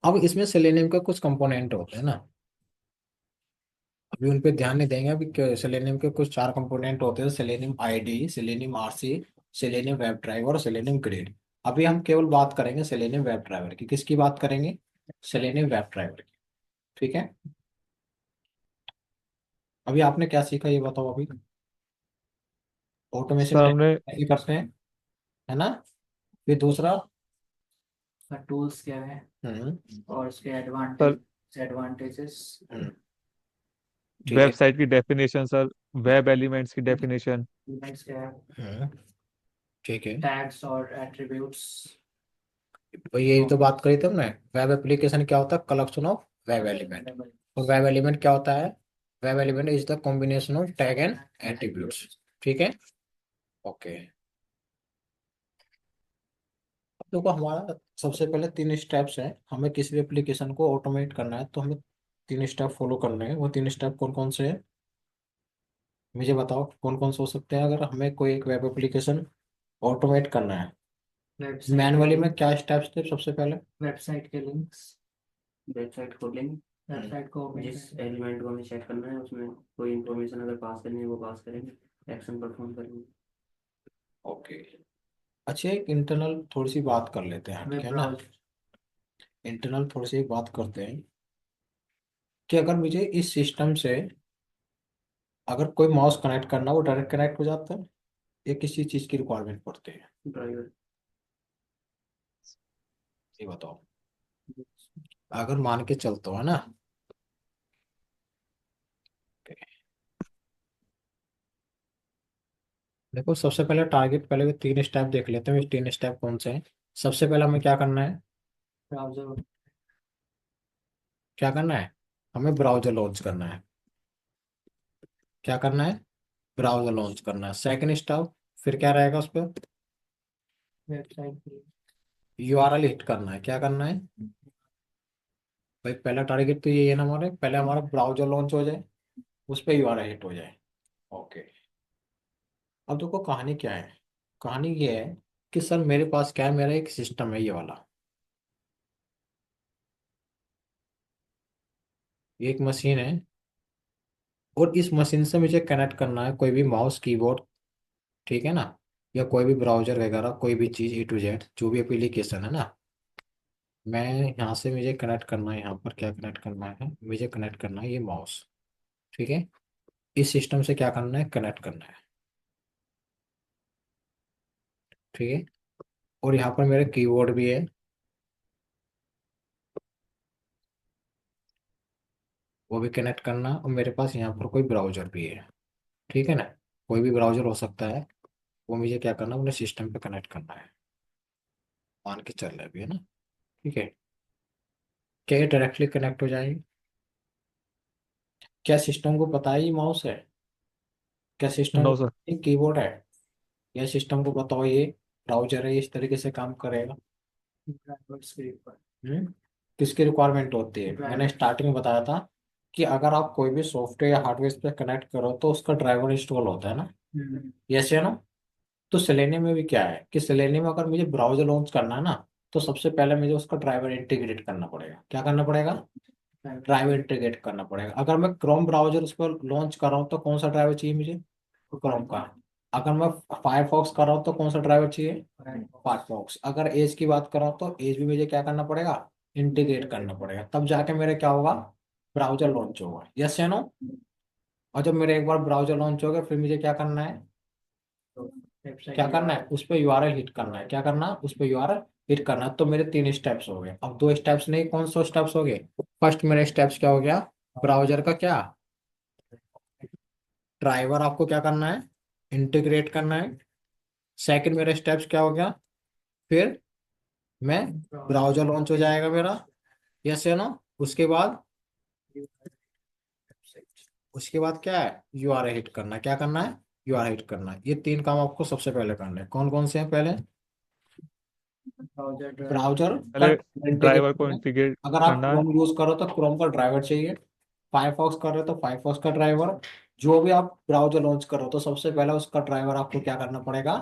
अब इसमें सेलेनियम का कुछ कंपोनेंट होते हैं ना, अभी उन पे ध्यान नहीं देंगे। अभी सेलेनियम के कुछ चार कंपोनेंट होते हैं, selenium ID, selenium RC, selenium web driver और सेलेनियम ग्रेड। अभी हम केवल बात करेंगे सेलेनियम वेब ड्राइवर की। किसकी बात करेंगे? सेलेनियम वेब ड्राइवर की। ठीक है। अभी आपने क्या सीखा ये बताओ अभी। ऑटोमेशन सर हमने कैसे करते हैं, है ना। फिर दूसरा। टूल्स क्या है हम्म। और उसके सर एडवांटेजेस। हम्म, ठीक है। वेबसाइट की डेफिनेशन सर, वेब एलिमेंट्स की डेफिनेशन। इवेंट्स क्या है, हम्म, ठीक है। टैग्स और एट्रीब्यूट्स। तो यही तो बात करी थी हमने। वेब एप्लीकेशन क्या होता है? Collection of web element. और वेब एलिमेंट क्या होता है? Web element is the combination of tag and attributes. ठीक है। ओके। अब देखो हमारा सबसे पहले तीन स्टेप्स हैं। हमें किसी भी एप्लीकेशन को ऑटोमेट करना है तो हमें तीन स्टेप फॉलो करने हैं। वो तीन स्टेप कौन कौन से हैं मुझे बताओ, कौन कौन से हो सकते हैं अगर हमें कोई एक वेब एप्लीकेशन ऑटोमेट करना है। वेबसाइट के मैनुअली में लिंक, क्या स्टेप्स थे सबसे पहले? वेबसाइट के लिंक्स, वेबसाइट को लिंक, हम्म, वेबसाइट को ओपन जिस करना। एलिमेंट को हमें चेक करना है उसमें कोई इंफॉर्मेशन अगर पास करनी है वो पास करेंगे, एक्शन परफॉर्म करेंगे। ओके। अच्छा, एक इंटरनल थोड़ी सी बात कर लेते हैं वेब क्या ना। ब्राउजर, इंटरनल थोड़ी सी बात करते हैं कि अगर मुझे इस सिस्टम से अगर कोई माउस कनेक्ट करना, वो डायरेक्ट कनेक्ट हो जाता है या किसी चीज़ की रिक्वायरमेंट पड़ती है? ड्राइवर। ये बताओ। अगर मान के चलते हो, है ना। देखो सबसे पहले टारगेट, पहले भी तीन स्टेप देख लेते हैं। ये तीन स्टेप कौन से हैं? सबसे पहले हमें क्या करना है? ब्राउजर, क्या करना है? हमें ब्राउजर लॉन्च करना है। क्या करना है? ब्राउजर लॉन्च करना है। सेकंड स्टेप फिर क्या रहेगा उस पर? वेबसाइट के यूआरएल हिट करना है। क्या करना है भाई? पहला टारगेट तो ये है ना हमारे, पहले हमारा ब्राउजर लॉन्च हो जाए, उस पर यूआरएल हिट हो जाए। ओके। अब देखो कहानी क्या है। कहानी ये है कि सर मेरे पास क्या है, मेरा एक सिस्टम है ये वाला। ये एक मशीन है और इस मशीन से मुझे कनेक्ट करना है कोई भी माउस कीबोर्ड। ठीक है ना। या कोई भी ब्राउजर वगैरह, कोई भी चीज़ A to Z जो भी एप्लीकेशन है ना। मैं यहाँ से मुझे कनेक्ट करना है, यहाँ पर क्या कनेक्ट करना है, मुझे कनेक्ट करना है ये माउस। ठीक है। इस सिस्टम से क्या करना है? कनेक्ट करना है। ठीक है। और यहाँ पर मेरा कीबोर्ड भी है, वो भी कनेक्ट करना है। और मेरे पास यहाँ पर कोई ब्राउजर भी है। ठीक है ना। कोई भी ब्राउजर हो सकता है। वो मुझे क्या करना है, अपने सिस्टम पे कनेक्ट करना है। मान के चल रहा है अभी, है ना। ठीक है। क्या ये डायरेक्टली कनेक्ट हो जाएगी? क्या सिस्टम को पता है ये माउस है? क्या सिस्टम नो को सर। ये कीबोर्ड है? या सिस्टम को बताओ ये ब्राउजर है, ये इस तरीके से काम करेगा? ड्राइवर्स के ऊपर, किसकी रिक्वायरमेंट होती है? मैंने ड्राइवर्स। स्टार्टिंग में बताया था कि अगर आप कोई भी सॉफ्टवेयर या हार्डवेयर पे कनेक्ट करो तो उसका ड्राइवर इंस्टॉल होता है ना। यस या नो। तो सेलेनियम में भी क्या है कि सेलेनियम में अगर मुझे ब्राउजर लॉन्च करना है ना, तो सबसे पहले मुझे उसका ड्राइवर इंटीग्रेट करना पड़ेगा। क्या करना पड़ेगा? ड्राइवर इंटीग्रेट करना पड़ेगा। अगर मैं क्रोम ब्राउजर उस पर लॉन्च कर रहा हूँ तो कौन सा ड्राइवर चाहिए मुझे? क्रोम का। अगर मैं फायरफॉक्स कर रहा हूँ तो कौन सा ड्राइवर चाहिए? फायरफॉक्स। अगर एज की बात कर रहा हूँ तो एज भी मुझे क्या करना पड़ेगा? इंटीग्रेट करना पड़ेगा, तब जाके मेरा क्या होगा? ब्राउजर लॉन्च होगा। यस या नो। और जब मेरा एक बार ब्राउजर लॉन्च होगा फिर मुझे क्या करना है? वेबसाइट क्या करना है? उस पर यूआरएल हिट करना है। क्या करना है? उस पर यूआरएल हिट करना है। तो मेरे तीन स्टेप्स हो गए। अब दो स्टेप्स नहीं, कौन से स्टेप्स हो गए? फर्स्ट मेरा स्टेप्स क्या हो गया? ब्राउजर का क्या? ड्राइवर आपको क्या करना है? इंटीग्रेट करना है। सेकंड मेरा स्टेप्स क्या हो गया? फिर मैं ब्राउजर लॉन्च हो जाएगा मेरा। यस या नो। उसके बाद, उसके बाद क्या है? यूआरएल हिट करना है। क्या करना है? यूआरएल हिट करना है। ये तीन काम आपको सबसे पहले करना है। कौन कौन से हैं पहले? ब्राउजर ड्राइवर, ब्राउजर का पहले इंटीग्रेट ड्राइवर को करना है। इंटीग्रेट अगर आप करना है। क्रोम यूज करो तो क्रोम का ड्राइवर चाहिए। फायरफॉक्स कर रहे हो तो फायरफॉक्स का ड्राइवर। जो भी आप ब्राउजर लॉन्च करो तो सबसे पहले उसका ड्राइवर आपको क्या करना पड़ेगा?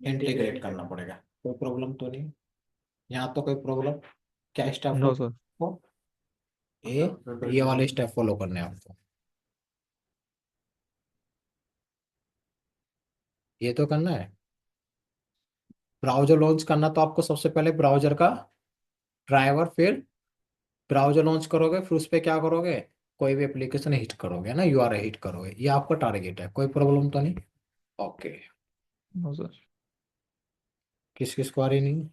इंटीग्रेट करना पड़ेगा। कोई प्रॉब्लम तो नहीं? यहाँ तो कोई प्रॉब्लम? क्या स्टेप नो हो? सर। आपको ये वाले स्टेप फॉलो करने हैं आपको। ये तो करना है। ब्राउजर लॉन्च करना तो आपको सबसे पहले ब्राउजर का ड्राइवर, फिर ब्राउजर लॉन्च करोगे, फिर उस पर क्या करोगे, कोई भी एप्लीकेशन हिट करोगे ना, यूआरएल हिट करोगे। ये आपका टारगेट है, कोई प्रॉब्लम तो नहीं? ओके। No sir. किस किस को आ रही नहीं?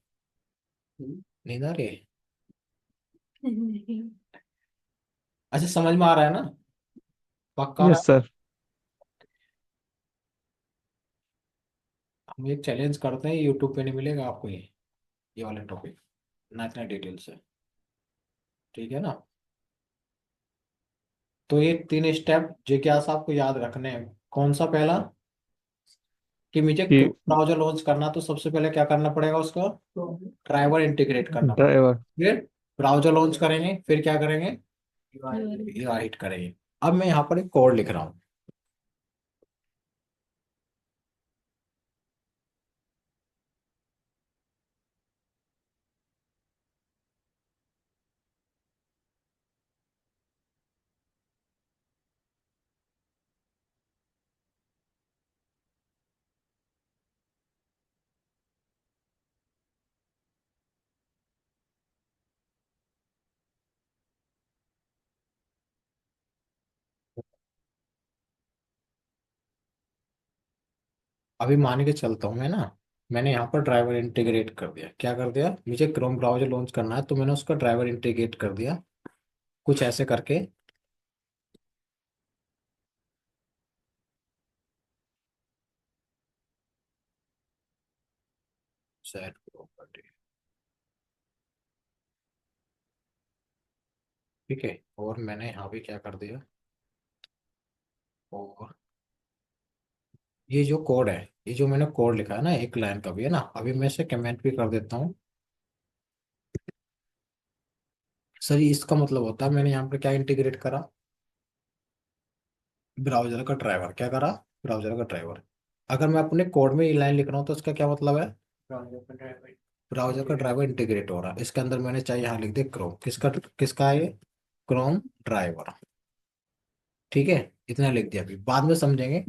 नींद आ रही है? अच्छा, समझ में आ रहा है ना? पक्का आ रहा यस है? सर। हम एक चैलेंज करते हैं, यूट्यूब पे नहीं मिलेगा आपको ये वाले टॉपिक ना, इतना डिटेल से। ठीक है ना? तो ये 3 स्टेप जिज्ञासा आपको याद रखने हैं। कौन सा पहला? कि मुझे कि ब्राउजर लॉन्च करना, तो सबसे पहले क्या करना पड़ेगा उसको? ड्राइवर इंटीग्रेट करना पड़ेगा। ड्राइवर। फिर ब्राउजर लॉन्च करेंगे, फिर क्या करेंगे? हिट करेंगे। अब मैं यहाँ पर एक कोड लिख रहा हूँ। अभी मान के चलता हूँ मैं ना, मैंने यहाँ पर ड्राइवर इंटीग्रेट कर दिया। क्या कर दिया? मुझे क्रोम ब्राउजर लॉन्च करना है, तो मैंने उसका ड्राइवर इंटीग्रेट कर दिया, कुछ ऐसे करके। Set property. ठीक है, और मैंने यहाँ भी क्या कर दिया, और ये जो कोड है, ये जो मैंने कोड लिखा है ना, एक लाइन का भी है ना, अभी मैं इसे कमेंट भी कर देता हूँ। सर ये इसका मतलब होता है, मैंने यहाँ पर क्या इंटीग्रेट करा? ब्राउजर का ड्राइवर। क्या करा? ब्राउजर का ड्राइवर। अगर मैं अपने कोड में ये लाइन लिख रहा हूँ, तो इसका क्या मतलब है? ब्राउजर का ड्राइवर इंटीग्रेट हो रहा है। इसके अंदर मैंने चाहिए यहाँ लिख दे क्रोम। किसका? किसका है ये? Chrome driver. ठीक है, इतना लिख दिया। अभी बाद में समझेंगे।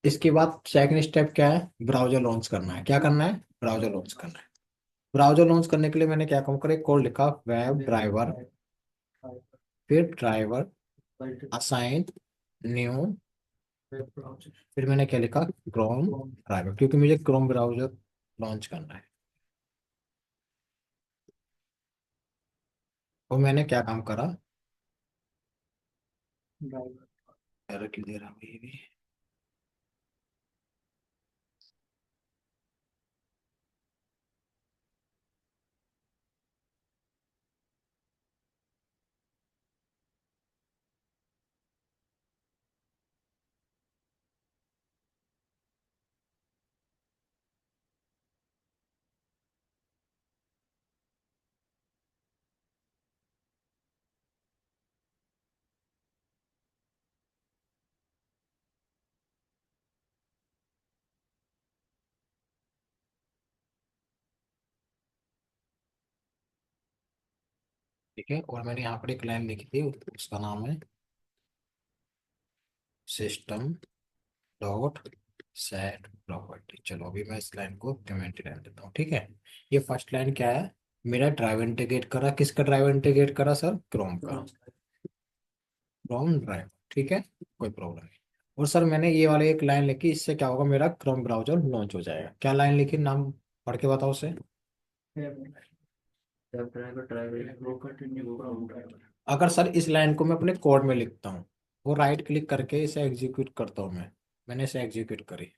इसके बाद सेकंड स्टेप क्या है? ब्राउजर लॉन्च करना है। क्या करना है? ब्राउजर लॉन्च करना है। ब्राउजर लॉन्च करने के लिए मैंने क्या काम करा, एक कोड लिखा, वेब ड्राइवर, फिर ड्राइवर असाइन न्यू, फिर मैंने क्या लिखा, क्रोम ड्राइवर, क्योंकि मुझे क्रोम ब्राउजर लॉन्च करना है। और मैंने क्या काम करा, एरर क्यों दे रहा है ये भी? ठीक है, और मैंने यहाँ पर एक लाइन लिखी थी, उसका नाम है सिस्टम डॉट सेट प्रॉपर्टी। चलो अभी मैं इस लाइन को कमेंट रहने देता हूँ। ठीक है, ये फर्स्ट लाइन क्या है? मेरा ड्राइव इंटीग्रेट करा। किसका ड्राइव इंटीग्रेट करा सर? क्रोम का। Chrome drive. ठीक है, कोई प्रॉब्लम नहीं। और सर मैंने ये वाले एक लाइन लिखी, इससे क्या होगा, मेरा क्रोम ब्राउजर लॉन्च हो जाएगा। क्या लाइन लिखी, नाम पढ़ के बताओ उसे। ड्राइवर ड्राइवर अगर सर इस लाइन को मैं अपने कोड में लिखता हूँ, वो राइट क्लिक करके इसे एग्जीक्यूट करता हूँ मैंने इसे एग्जीक्यूट करी।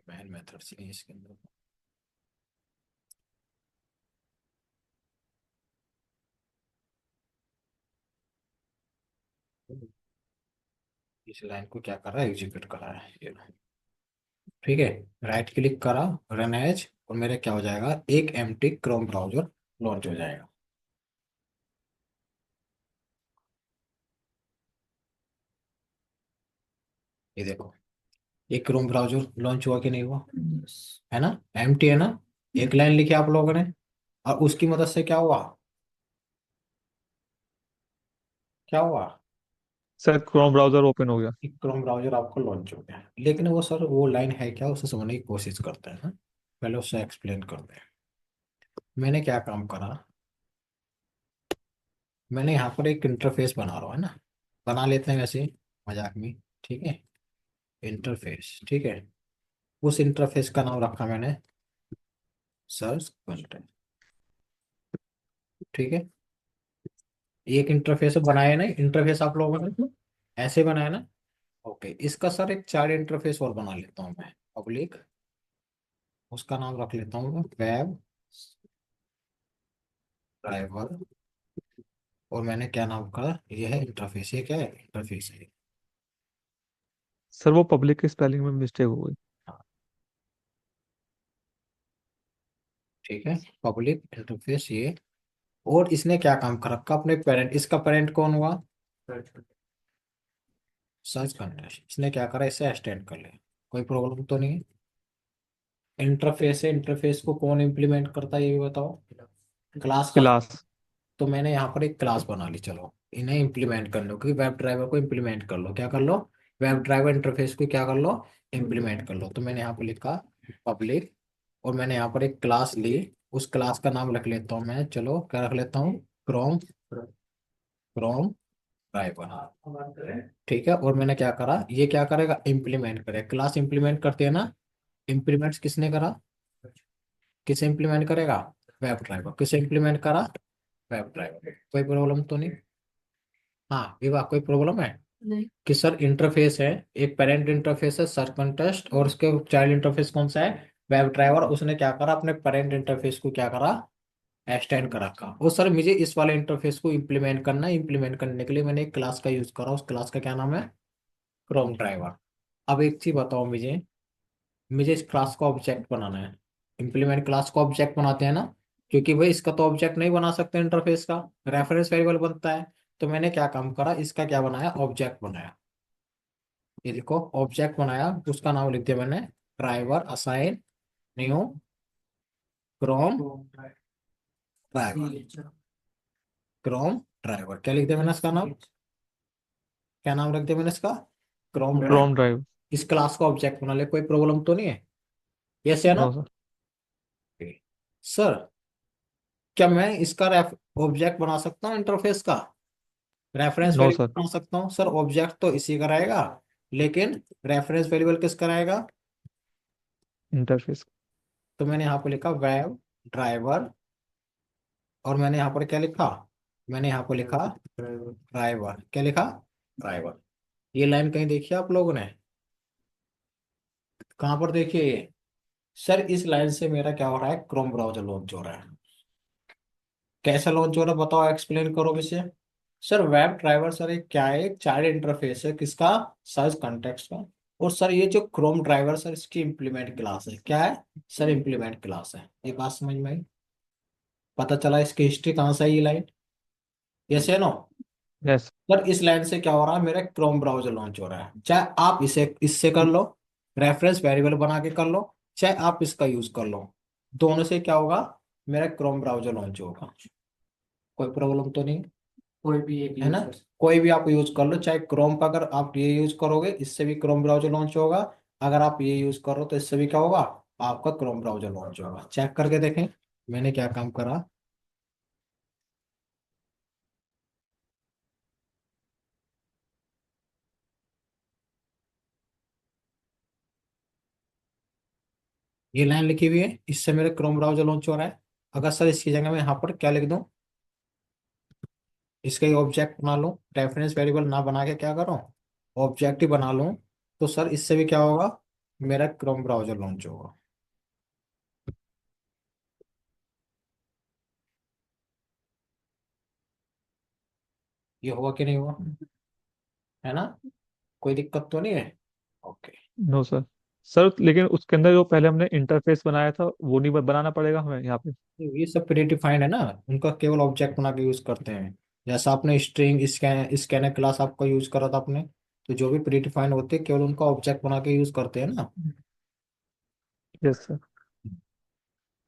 मैन मेथड्स नहीं इसके अंदर। इस लाइन को क्या कर रहा है, एग्जीक्यूट कर रहा है ये। ठीक है, राइट क्लिक करा, रन एज, और मेरे क्या हो जाएगा, एक एम्प्टी क्रोम ब्राउजर लॉन्च हो जाएगा। ये देखो, ये क्रोम ब्राउजर लॉन्च हुआ कि नहीं हुआ? है ना, एम्प्टी है ना? एक लाइन लिखी आप लोगों ने, और उसकी मदद से क्या हुआ, क्या हुआ, सर क्रोम ब्राउजर ओपन हो गया। कि क्रोम ब्राउजर आपको लॉन्च हो गया। लेकिन वो सर वो लाइन है क्या, उसे समझने की कोशिश करते हैं ना, पहले उससे एक्सप्लेन करते हैं। मैंने क्या काम करा, मैंने यहाँ पर एक इंटरफेस बना रहा हूँ, है ना, बना लेते हैं वैसे मजाक में, ठीक है, इंटरफेस, ठीक है। उस इंटरफेस का नाम रखा मैंने सर्च कंटेंट, ठीक है। एक इंटरफेस बनाया ना, इंटरफेस आप लोगों ने ऐसे बनाया ना। ओके, इसका सर एक चार्ट इंटरफेस और बना लेता हूँ मैं, पब्लिक, उसका नाम रख लेता हूँ वेब ड्राइवर। और मैंने क्या नाम कहा, ये है इंटरफेस, ये क्या है, इंटरफेस है। सर वो पब्लिक की स्पेलिंग में मिस्टेक हो गई। हाँ, ठीक है, पब्लिक इंटरफेस ये। और इसने क्या काम कर रखा अपने पेरेंट, इसका पेरेंट कौन हुआ, सर्च सर्च कंटेंट। इसने क्या करा, इसे एक्सटेंड कर लिया, कोई प्रॉब्लम तो नहीं है। इंटरफेस है, इंटरफेस को कौन इम्प्लीमेंट करता है ये भी बताओ, क्लास का। क्लास। तो मैंने यहाँ पर एक क्लास बना ली, चलो इन्हें इम्प्लीमेंट कर लो, क्योंकि वेब ड्राइवर को इम्प्लीमेंट कर लो, क्या कर लो, वेब ड्राइवर इंटरफेस को क्या कर लो, इम्प्लीमेंट कर लो। तो मैंने यहाँ पर लिखा पब्लिक, और मैंने यहाँ पर एक क्लास ली, उस क्लास का नाम रख लेता हूँ मैं, चलो क्या रख लेता हूँ, क्रोम, क्रोम ड्राइवर, ठीक है। और मैंने क्या करा, ये क्या करेगा, इम्प्लीमेंट करे, क्लास इम्प्लीमेंट करते हैं ना। इम्प्लीमेंट किसने करा, किसे इम्प्लीमेंट करेगा, वेब ड्राइवर, किसे इम्प्लीमेंट करा, वेब ड्राइवर। कोई प्रॉब्लम तो नहीं, हाँ विवाह कोई प्रॉब्लम है नहीं, कि सर इंटरफेस है, एक पेरेंट इंटरफेस है सर कंटेस्ट, और उसके चाइल्ड इंटरफेस कौन सा है, वेब ड्राइवर। उसने क्या करा, अपने पेरेंट इंटरफेस को क्या करा, एक्सटेंड कर रखा। और सर मुझे इस वाले इंटरफेस को इम्प्लीमेंट करना है, इम्प्लीमेंट करने के लिए मैंने एक क्लास का यूज करा, उस क्लास का क्या नाम है, क्रोम ड्राइवर। अब एक चीज बताओ मुझे, मुझे इस क्लास को ऑब्जेक्ट बनाना है, इम्प्लीमेंट क्लास को ऑब्जेक्ट बनाते हैं ना, क्योंकि भाई इसका तो ऑब्जेक्ट नहीं बना सकते, इंटरफेस का रेफरेंस वेरिएबल बनता है। तो मैंने क्या काम करा, इसका क्या बनाया, ऑब्जेक्ट बनाया। ये देखो ऑब्जेक्ट बनाया, उसका नाम लिख दिया मैंने driver assign new Chrome driver, Chrome driver क्या लिख दिया मैंने इसका नाम, क्या नाम रख दिया मैंने इसका, क्रोम ड्राइवर। Chrome drive. इस क्लास का ऑब्जेक्ट बना ले, कोई प्रॉब्लम तो नहीं है, यस या नो। No sir. सर क्या मैं इसका ऑब्जेक्ट बना सकता हूँ इंटरफेस का, रेफरेंस नो वेरिएबल सर। बना सकता हूँ सर, ऑब्जेक्ट तो इसी का रहेगा, लेकिन रेफरेंस वेरिएबल किसका रहेगा। इंटरफेस। तो मैंने यहाँ पर लिखा वेब ड्राइवर, और मैंने यहाँ पर क्या लिखा, मैंने यहाँ पर लिखा ड्राइवर, क्या लिखा, ड्राइवर। ये लाइन कहीं देखी है आप लोगों ने, कहाँ पर देखिए ये, सर इस लाइन से मेरा क्या हो रहा है, क्रोम ब्राउजर लॉन्च हो रहा है। कैसा लॉन्च हो रहा है बताओ, एक्सप्लेन करो इसे। सर वेब ड्राइवर सर एक क्या है, एक चाइल्ड इंटरफेस है किसका, सर्च कॉन्टेक्स्ट का। और सर ये जो क्रोम ड्राइवर सर इसकी इम्प्लीमेंट क्लास है, क्या है सर, इम्प्लीमेंट क्लास है। ये बात समझ में आई, पता चला इसकी हिस्ट्री कहाँ से आई ये लाइन, यस या नो। यस। सर इस लाइन से क्या हो रहा है, मेरा क्रोम ब्राउजर लॉन्च हो रहा है, चाहे आप इसे इससे कर लो, रेफरेंस वेरिएबल बना के कर लो, चाहे आप इसका यूज कर लो, दोनों से क्या होगा, मेरा क्रोम ब्राउजर लॉन्च होगा। कोई प्रॉब्लम तो नहीं, कोई भी एक है ना, यूज कर सकते कोई भी आप यूज कर लो, चाहे क्रोम का अगर आप ये यूज करोगे इससे भी क्रोम ब्राउजर लॉन्च होगा, अगर आप ये यूज करो तो इससे भी क्या होगा, आपका क्रोम ब्राउजर लॉन्च होगा। चेक करके देखें मैंने क्या काम करा। ये लाइन लिखी हुई है, इससे मेरे क्रोम ब्राउजर लॉन्च हो रहा है। अगर सर इसकी जगह मैं यहाँ पर क्या लिख दूं, इसका ही ऑब्जेक्ट बना लूं, रेफरेंस वेरिएबल ना बना के क्या करूं, ऑब्जेक्ट ही बना लूं, तो सर इससे भी क्या होगा, मेरा क्रोम ब्राउजर लॉन्च होगा। ये हुआ कि नहीं हुआ, है ना, कोई दिक्कत तो नहीं है। Okay, no sir. सर लेकिन उसके अंदर जो पहले हमने इंटरफेस बनाया था वो नहीं बनाना पड़ेगा हमें यहाँ पे। ये सब प्री डिफाइंड है ना, उनका केवल ऑब्जेक्ट बना के यूज करते हैं। जैसा आपने स्ट्रिंग स्कैनर क्लास आपका यूज करा था आपने, तो जो भी प्री डिफाइंड होते हैं केवल उनका ऑब्जेक्ट बना के यूज करते हैं ना। Yes sir.